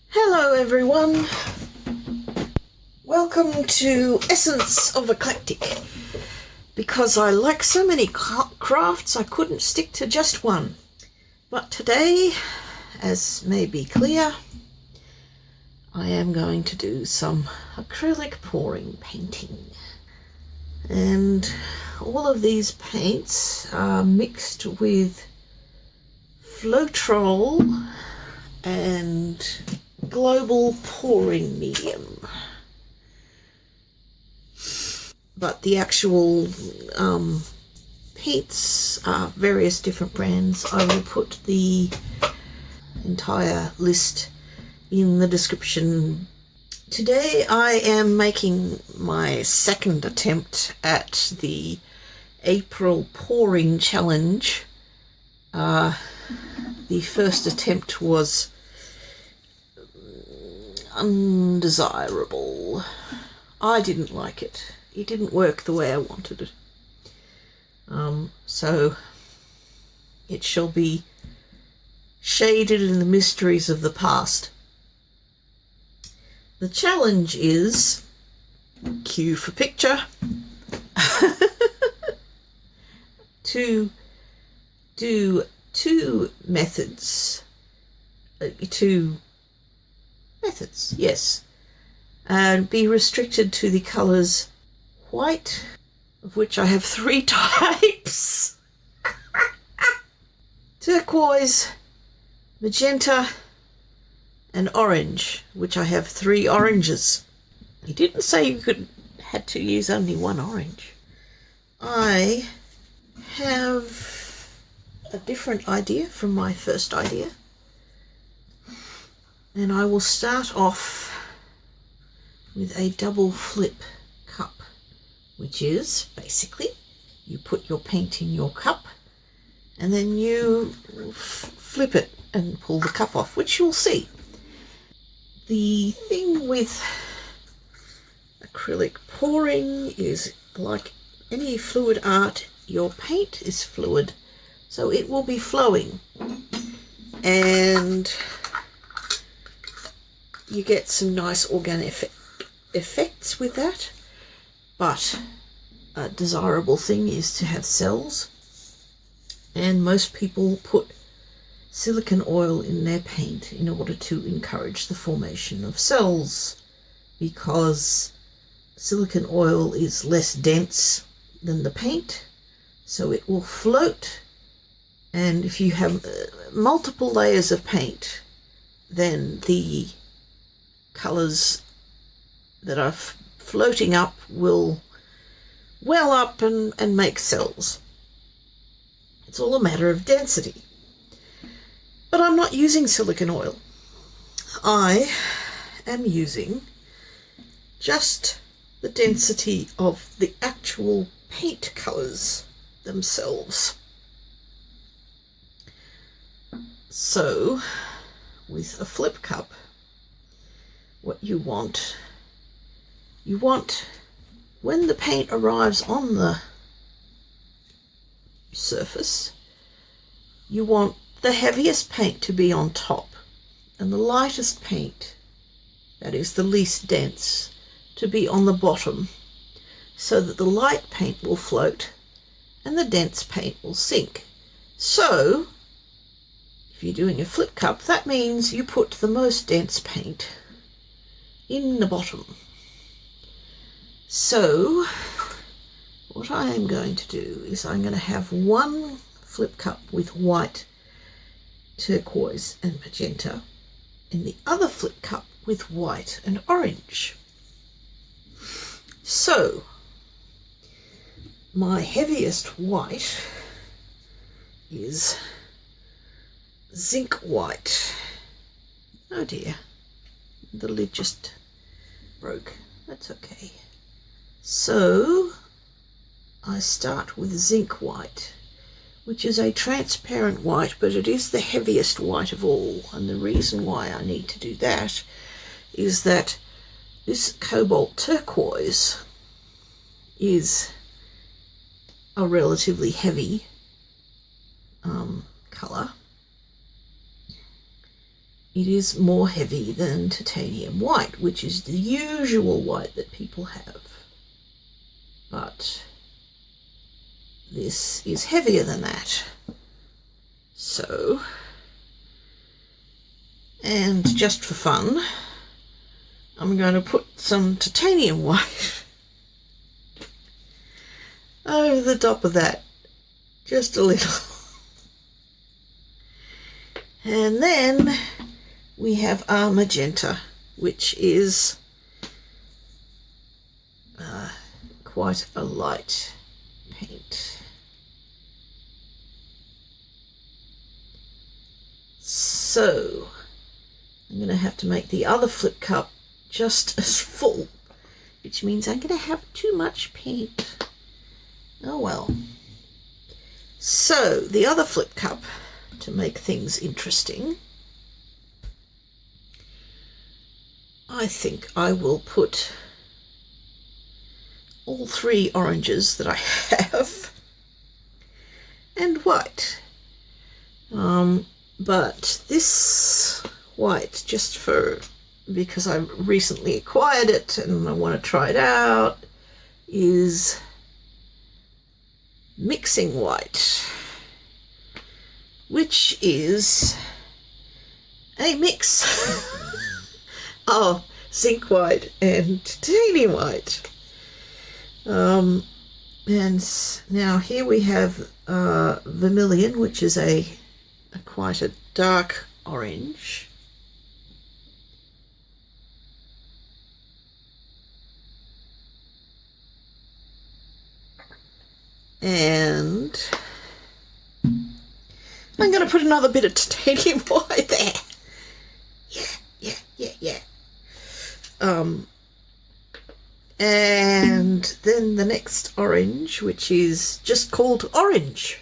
Hello everyone, welcome to Essence of Eclectic. Because I like so many crafts I couldn't stick to just one. But today, as may be clear, I am going to do some acrylic pouring painting. And all of these paints are mixed with Floetrol and global pouring medium, but the actual paints are various different brands. I will put the entire list in the description. Today I am making my second attempt at the April pouring challenge. The first attempt was undesirable. I didn't like it. It didn't work the way I wanted it. So it shall be shaded in the mysteries of the past. The challenge is, cue for picture, to do two methods, yes, and be restricted to the colours white, of which I have 3 types, turquoise, magenta, and orange, which I have 3 oranges. He didn't say you had to use only 1 orange. I have a different idea from my first idea. And I will start off with a double flip cup, which is basically you put your paint in your cup and then you flip it and pull the cup off, which you'll see. The thing with acrylic pouring is, like any fluid art, your paint is fluid, so it will be flowing, and you get some nice organic effects with that. But a desirable thing is to have cells, and most people put silicone oil in their paint in order to encourage the formation of cells, because silicone oil is less dense than the paint, so it will float. And if you have multiple layers of paint, then the colours that are floating up will well up and make cells. It's all a matter of density. But I'm not using silicone oil. I am using just the density of the actual paint colours themselves. So, with a flip cup, what you want when the paint arrives on the surface, you want the heaviest paint to be on top and the lightest paint, that is the least dense, to be on the bottom, so that the light paint will float and the dense paint will sink. So if you're doing a flip cup, that means you put the most dense paint in the bottom. So what I am going to do is I'm going to have one flip cup with white, turquoise and magenta, and the other flip cup with white and orange. So my heaviest white is zinc white. Oh dear, the lid just broke. That's okay. So I start with zinc white, which is a transparent white, but it is the heaviest white of all. And the reason why I need to do that is that this cobalt turquoise is a relatively heavy colour it is more heavy than titanium white, which is the usual white that people have. But this is heavier than that. So, and just for fun, I'm going to put some titanium white over the top of that, just a little. And then we have our magenta, which is quite a light paint. So I'm going to have to make the other flip cup just as full, which means I'm going to have too much paint. Oh well. So the other flip cup, to make things interesting, I think I will put all three oranges that I have and white. But this white, just because I recently acquired it and I want to try it out, is mixing white, which is a mix of zinc white and titanium white. And now here we have Vermillion, which is quite a dark orange. And I'm going to put another bit of titanium white there. Yeah. And then the next orange, which is just called orange.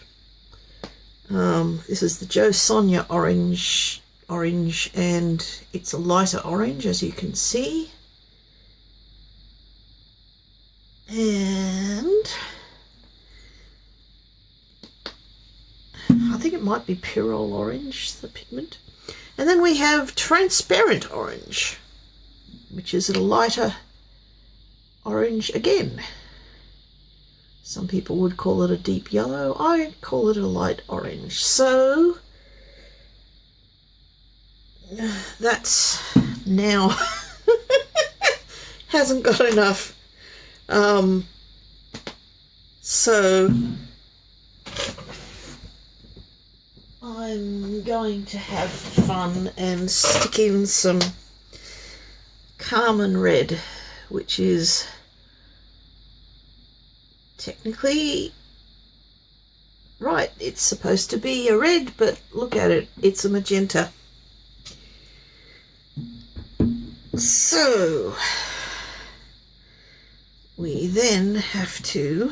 This is the Sonja orange, and it's a lighter orange, as you can see. And I think it might be Pyrrole orange, the pigment. And then we have transparent orange, which is a lighter orange again. Some people would call it a deep yellow. I call it a light orange. So that's now hasn't got enough. So I'm going to have fun and stick in some Carmine red, which is technically right, it's supposed to be a red, but look at it, it's a magenta. So we then have to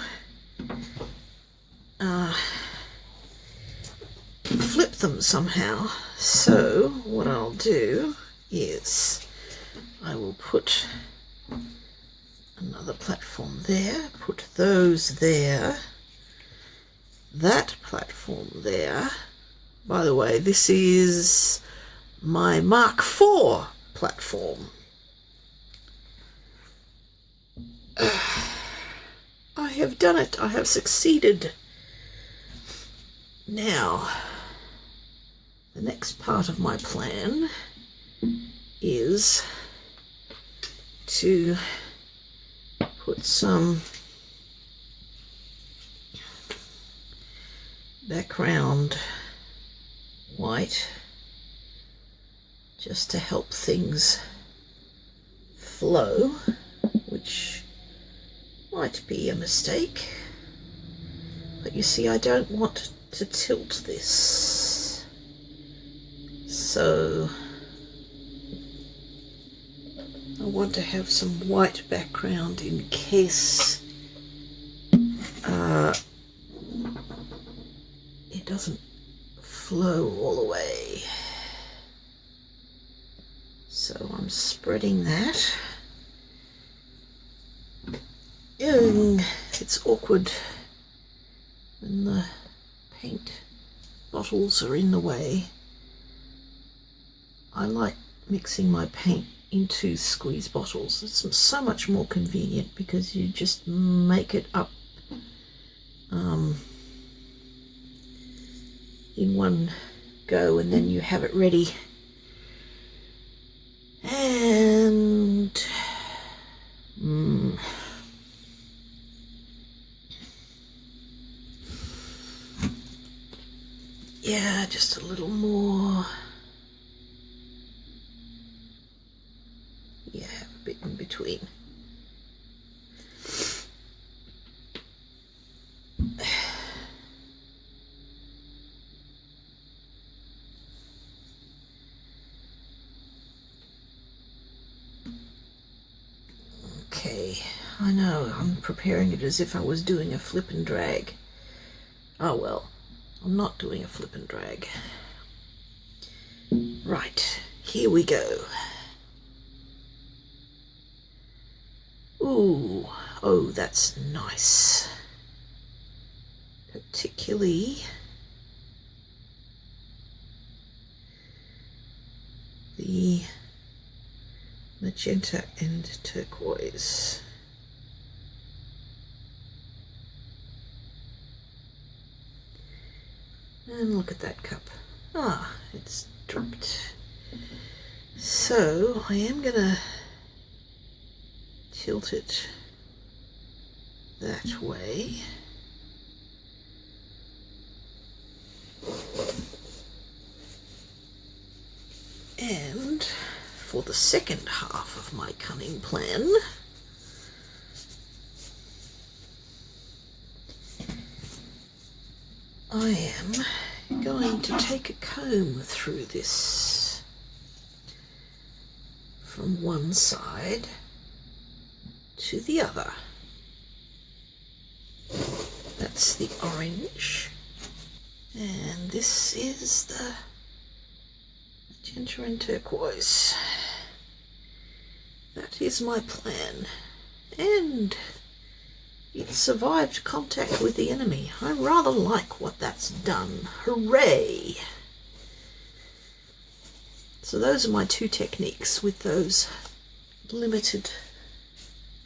flip them somehow. So what I'll do is I will put another platform there, put those there, that platform there. By the way, this is my Mark IV platform. I have done it. I have succeeded. Now, the next part of my plan is to put some background white just to help things flow, which might be a mistake, but you see, I don't want to tilt this, so I want to have some white background in case it doesn't flow all the way. So I'm spreading that. It's awkward when the paint bottles are in the way. I like mixing my paint into squeeze bottles. It's so much more convenient because you just make it up in one go and then you have it ready. And yeah, just a little more. Yeah, have a bit in between. Okay, I know, I'm preparing it as if I was doing a flip and drag. Oh well, I'm not doing a flip and drag. Right, here we go. Ooh, oh, that's nice. Particularly the magenta and turquoise. And look at that cup. Ah, it's dripped. So I am gonna tilt it that way. And for the second half of my cunning plan, I am going to take a comb through this from one side to the other. That's the orange, and this is the magenta and turquoise. That is my plan, and it survived contact with the enemy. I rather like what that's done. Hooray! So those are my two techniques with those limited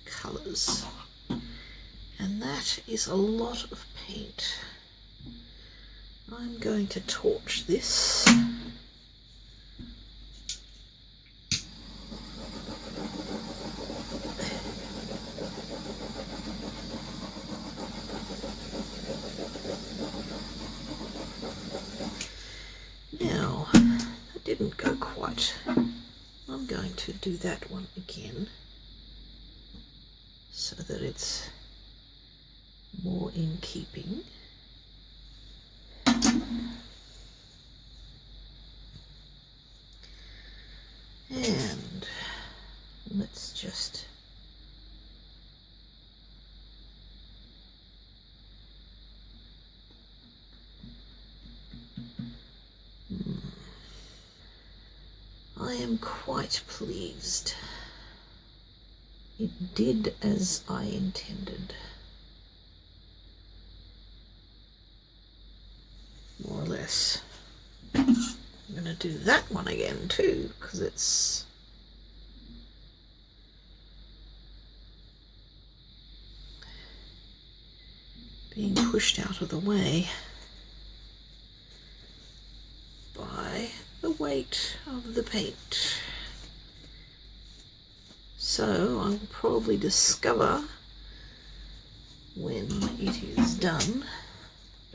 colours. And that is a lot of paint. I'm going to torch this. Now, that didn't go quite. I'm going to do that one again so that it's more in keeping. And let's just I am quite pleased. It did as I intended. More or less. I'm going to do that one again too, because it's being pushed out of the way by the weight of the paint. So I will probably discover when it is done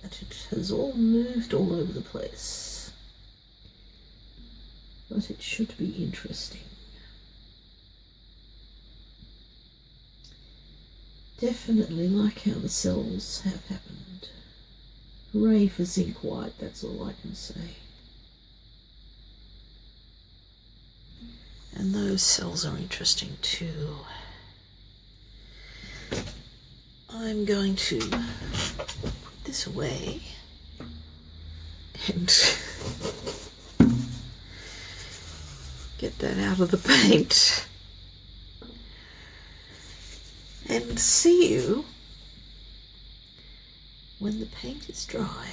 that it has all moved all over the place. But it should be interesting. Definitely like how the cells have happened. Hooray for zinc white, that's all I can say. And those cells are interesting too. I'm going to put this away and get that out of the paint and see you when the paint is dry.